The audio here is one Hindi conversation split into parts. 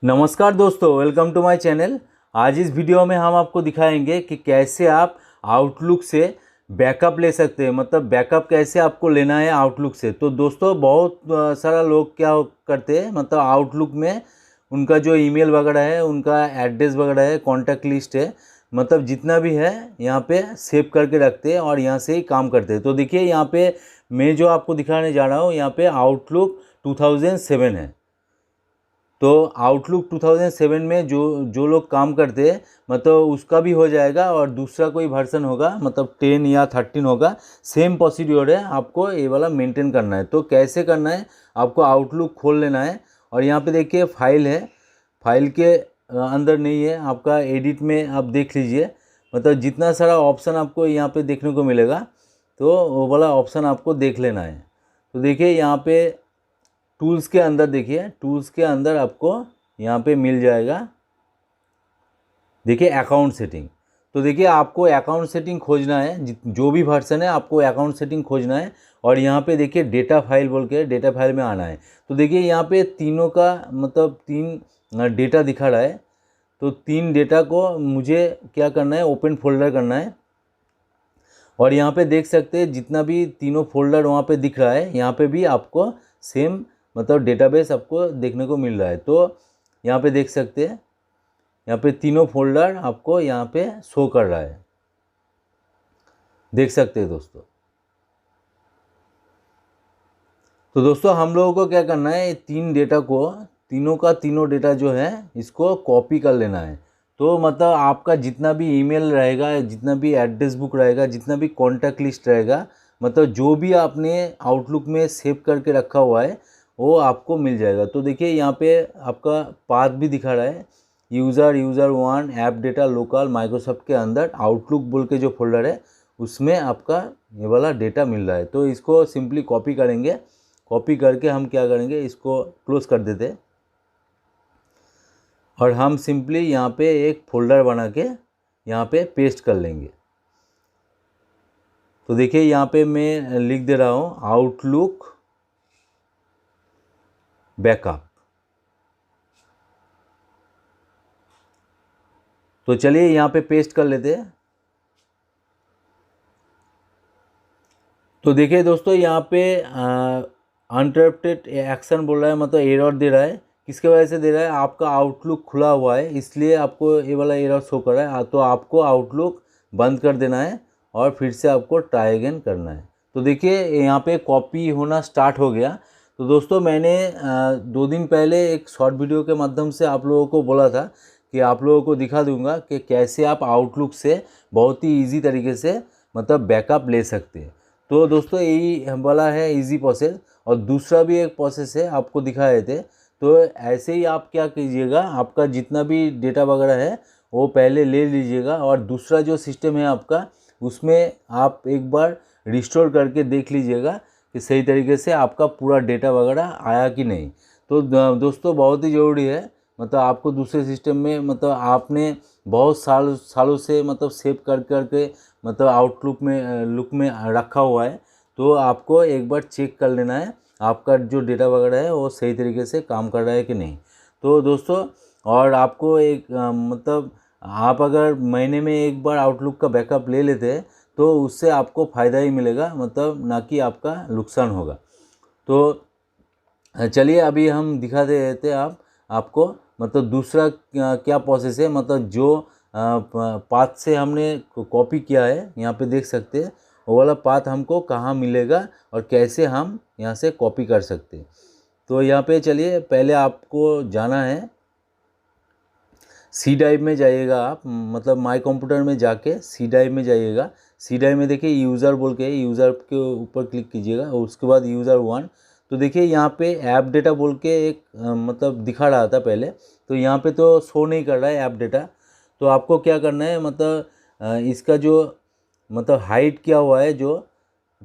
नमस्कार दोस्तों, वेलकम टू माय चैनल। आज इस वीडियो में हम आपको दिखाएंगे कि कैसे आप आउटलुक से बैकअप ले सकते हैं। मतलब बैकअप कैसे आपको लेना है आउटलुक से। तो दोस्तों बहुत सारा लोग क्या करते हैं, मतलब आउटलुक में उनका जो ईमेल वगैरह है, उनका एड्रेस वगैरह है, कॉन्टैक्ट लिस्ट है, मतलब जितना भी है यहाँ पे सेव करके रखते हैं और यहाँ से ही काम करते हैं। तो देखिए यहाँ पे मैं जो आपको दिखाने जा रहा हूँ, यहाँ पे आउटलुक 2007 है। तो आउटलुक 2007 में जो जो लोग काम करते हैं, मतलब उसका भी हो जाएगा और दूसरा कोई वर्जन होगा, मतलब 10 या 13 होगा। सेम प्रोसीड्योर है, आपको ये वाला मेंटेन करना है। तो कैसे करना है, आपको आउटलुक खोल लेना है और यहाँ पे देखिए फाइल है। फाइल के अंदर नहीं है, आपका एडिट में आप देख लीजिए। मतलब जितना सारा ऑप्शन आपको यहाँ पे देखने को मिलेगा, तो वो वाला ऑप्शन आपको देख लेना है। तो देखिए यहाँ पे टूल्स के अंदर, देखिए टूल्स के अंदर आपको यहाँ पे मिल जाएगा, देखिए अकाउंट सेटिंग। तो देखिए आपको अकाउंट सेटिंग खोजना है, जो भी वर्जन है आपको अकाउंट सेटिंग खोजना है। और यहाँ पे देखिए डेटा फाइल बोल के, डेटा फाइल में आना है। तो देखिए यहाँ पे तीनों का मतलब 3 डेटा दिखा रहा है। तो 3 डेटा को मुझे क्या करना है, ओपन फोल्डर करना है। और यहाँ पे देख सकते हैं जितना भी तीनों फोल्डर वहाँ पे दिख रहा है, यहाँ पे भी आपको सेम मतलब डेटाबेस आपको देखने को मिल रहा है। तो यहाँ पे देख सकते हैं, यहाँ पे तीनों फोल्डर आपको यहाँ पे शो कर रहा है, देख सकते हैं दोस्तों। तो दोस्तों हम लोगों को क्या करना है, तीन डेटा को, तीनों का तीनों डेटा जो है इसको कॉपी कर लेना है। तो मतलब आपका जितना भी ईमेल रहेगा, जितना भी एड्रेस बुक रहेगा, जितना भी कॉन्टैक्ट लिस्ट रहेगा, मतलब जो भी आपने आउटलुक में सेव करके रखा हुआ है वो आपको मिल जाएगा। तो देखिए यहाँ पे आपका पाथ भी दिखा रहा है, user 1 app data local Microsoft के अंदर आउटलुक बोल के जो फोल्डर है उसमें आपका ये वाला डेटा मिल रहा है। तो इसको सिंपली कॉपी करेंगे। कॉपी करके हम क्या करेंगे, इसको क्लोज कर देते और हम सिंपली यहाँ पे एक फोल्डर बना के यहाँ पे पेस्ट कर लेंगे। तो देखिए यहाँ पे मैं लिख दे रहा हूँ आउटलुक बैकअप। तो चलिए यहाँ पे पेस्ट कर लेते हैं। तो देखिए दोस्तों यहाँ पे अनइंटरप्टेड एक्शन बोल रहा है, मतलब एरर दे रहा है। किसके वजह से दे रहा है, आपका आउटलुक खुला हुआ है इसलिए आपको ये वाला एरर शो कर रहा है। तो आपको आउटलुक बंद कर देना है और फिर से आपको ट्राई अगेन करना है। तो देखिए यहाँ पे कॉपी होना स्टार्ट हो गया। तो दोस्तों मैंने 2 दिन पहले एक शॉर्ट वीडियो के माध्यम से आप लोगों को बोला था कि आप लोगों को दिखा दूंगा कि कैसे आप आउटलुक से बहुत ही ईजी तरीके से मतलब बैकअप ले सकते हैं। तो दोस्तों यही वाला है इजी प्रोसेस। और दूसरा भी एक प्रोसेस है, आपको दिखाए थे। तो ऐसे ही आप क्या कीजिएगा, आपका जितना भी डेटा वगैरह है वो पहले ले लीजिएगा और दूसरा जो सिस्टम है आपका, उसमें आप एक बार रिस्टोर करके देख लीजिएगा कि सही तरीके से आपका पूरा डेटा वगैरह आया कि नहीं। तो दोस्तों बहुत ही ज़रूरी है, मतलब आपको दूसरे सिस्टम में, मतलब आपने बहुत सालों से मतलब सेव कर करके मतलब आउटलुक में लुक में रखा हुआ है। तो आपको एक बार चेक कर लेना है आपका जो डेटा वगैरह है वो सही तरीके से काम कर रहा है कि नहीं। तो दोस्तों और आपको एक मतलब आप अगर महीने में एक बार आउटलुक का बैकअप ले लेते हैं तो उससे आपको फ़ायदा ही मिलेगा, मतलब ना कि आपका नुकसान होगा। तो चलिए अभी हम दिखा देते हैं आपको मतलब दूसरा क्या प्रोसेस है, मतलब जो पाथ से हमने कॉपी किया है, यहाँ पे देख सकते हैं वो वाला पाथ हमको कहाँ मिलेगा और कैसे हम यहाँ से कॉपी कर सकते हैं। तो यहाँ पे चलिए पहले आपको जाना है सी ड्राइव में जाइएगा आप, मतलब माई कंप्यूटर में जाके सी ड्राइव में जाइएगा। सी ड्राइव में देखिए यूज़र बोल के, यूज़र के ऊपर क्लिक कीजिएगा और उसके बाद यूज़र 1। तो देखिए यहाँ पे ऐप डेटा बोल के एक मतलब दिखा रहा था पहले, तो यहाँ पे तो शो नहीं कर रहा है ऐप डेटा। तो आपको क्या करना है, मतलब इसका जो मतलब हाइड किया हुआ है जो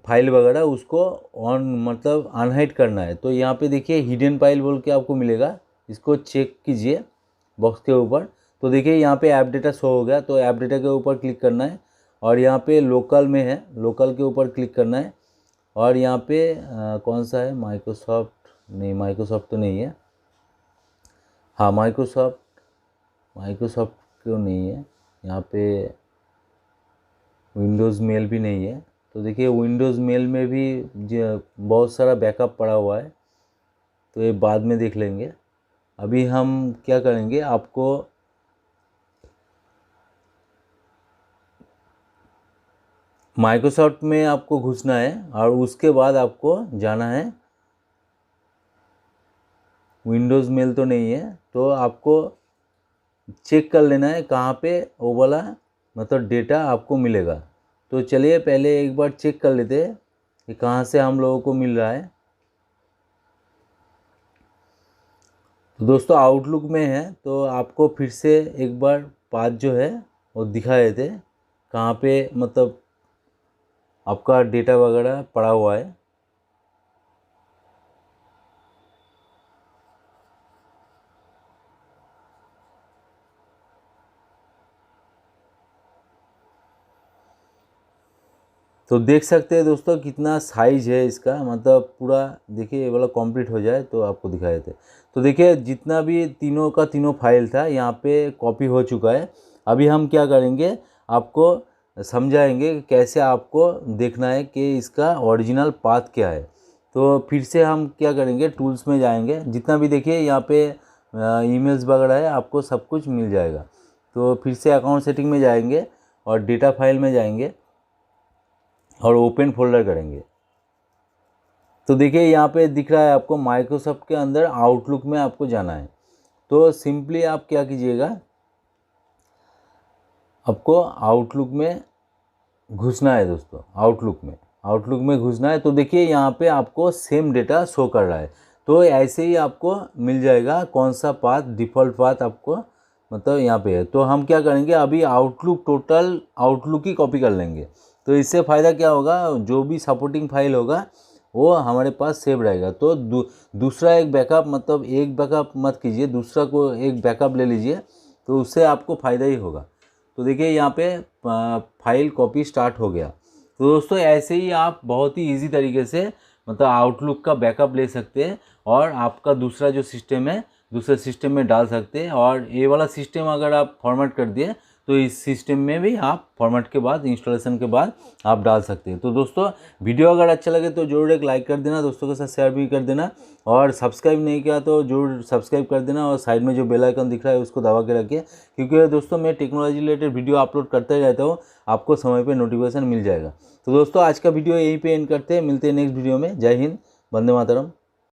फाइल वगैरह, उसको ऑन मतलब अनहाइड करना है। तो यहाँ पे देखिए हिडन फाइल बोल के आपको मिलेगा, इसको चेक कीजिए बॉक्स के ऊपर। तो देखिए यहाँ पे ऐप डेटा शो हो गया। तो ऐप डेटा के ऊपर क्लिक करना है और यहाँ पे लोकल में है, लोकल के ऊपर क्लिक करना है। और यहाँ पे कौन सा है, माइक्रोसॉफ्ट नहीं, माइक्रोसॉफ्ट तो नहीं है, हाँ, माइक्रोसॉफ्ट क्यों नहीं है यहाँ पे, विंडोज़ मेल भी नहीं है। तो देखिए विंडोज़ मेल में भी बहुत सारा बैकअप पड़ा हुआ है, तो ये बाद में देख लेंगे। अभी हम क्या करेंगे, आपको माइक्रोसॉफ्ट में आपको घुसना है और उसके बाद आपको जाना है, विंडोज़ मेल तो नहीं है, तो आपको चेक कर लेना है कहाँ पे वो वाला मतलब डेटा आपको मिलेगा। तो चलिए पहले एक बार चेक कर लेते हैं कि कहाँ से हम लोगों को मिल रहा है। तो दोस्तों आउटलुक में है, तो आपको फिर से एक बार पाथ जो है वो दिखा देते कहाँ पे मतलब आपका डेटा वगैरह पड़ा हुआ है। तो देख सकते हैं दोस्तों कितना साइज है इसका, मतलब पूरा देखिए ये वाला कंप्लीट हो जाए तो आपको दिखा देते। तो देखिए जितना भी तीनों का तीनों फाइल था यहाँ पे कॉपी हो चुका है। अभी हम क्या करेंगे, आपको समझाएंगे कि कैसे आपको देखना है कि इसका ओरिजिनल पाथ क्या है। तो फिर से हम क्या करेंगे, टूल्स में जाएंगे, जितना भी देखिए यहाँ पे ईमेल्स वगैरह है आपको सब कुछ मिल जाएगा। तो फिर से अकाउंट सेटिंग में जाएंगे और डेटा फाइल में जाएंगे और ओपन फोल्डर करेंगे। तो देखिए यहाँ पे दिख रहा है आपको माइक्रोसॉफ्ट के अंदर आउटलुक में आपको जाना है। तो सिंपली आप क्या कीजिएगा, आपको आउटलुक में घुसना है दोस्तों, आउटलुक में घुसना है। तो देखिए यहाँ पे आपको सेम डेटा शो कर रहा है, तो ऐसे ही आपको मिल जाएगा कौन सा पाथ डिफ़ॉल्ट पाथ आपको मतलब यहाँ पे है। तो हम क्या करेंगे, अभी टोटल आउटलुक ही कॉपी कर लेंगे। तो इससे फ़ायदा क्या होगा, जो भी सपोर्टिंग फाइल होगा वो हमारे पास सेव रहेगा। तो दूसरा एक बैकअप, मतलब एक बैकअप मत कीजिए, दूसरा को एक बैकअप ले लीजिए, तो उससे आपको फ़ायदा ही होगा। तो देखिए यहाँ पे फाइल कॉपी स्टार्ट हो गया। तो दोस्तों ऐसे ही आप बहुत ही इजी तरीके से मतलब आउटलुक का बैकअप ले सकते हैं और आपका दूसरा जो सिस्टम है दूसरे सिस्टम में डाल सकते हैं। और ये वाला सिस्टम अगर आप फॉर्मेट कर दिए तो इस सिस्टम में भी आप फॉर्मेट के बाद इंस्टॉलेशन के बाद आप डाल सकते हैं। तो दोस्तों वीडियो अगर अच्छा लगे तो ज़रूर एक लाइक कर देना, दोस्तों के साथ शेयर भी कर देना, और सब्सक्राइब नहीं किया तो ज़रूर सब्सक्राइब कर देना, और साइड में जो बेल आइकन दिख रहा है उसको दबा के रखिए, क्योंकि दोस्तों मैं टेक्नोलॉजी रिलेटेड वीडियो अपलोड करता ही रहता हूँ, आपको समय पर नोटिफिकेशन मिल जाएगा। तो दोस्तों आज का वीडियो यहीं पर एंड करते हैं, मिलते हैं नेक्स्ट वीडियो में। जय हिंद, वंदे मातरम।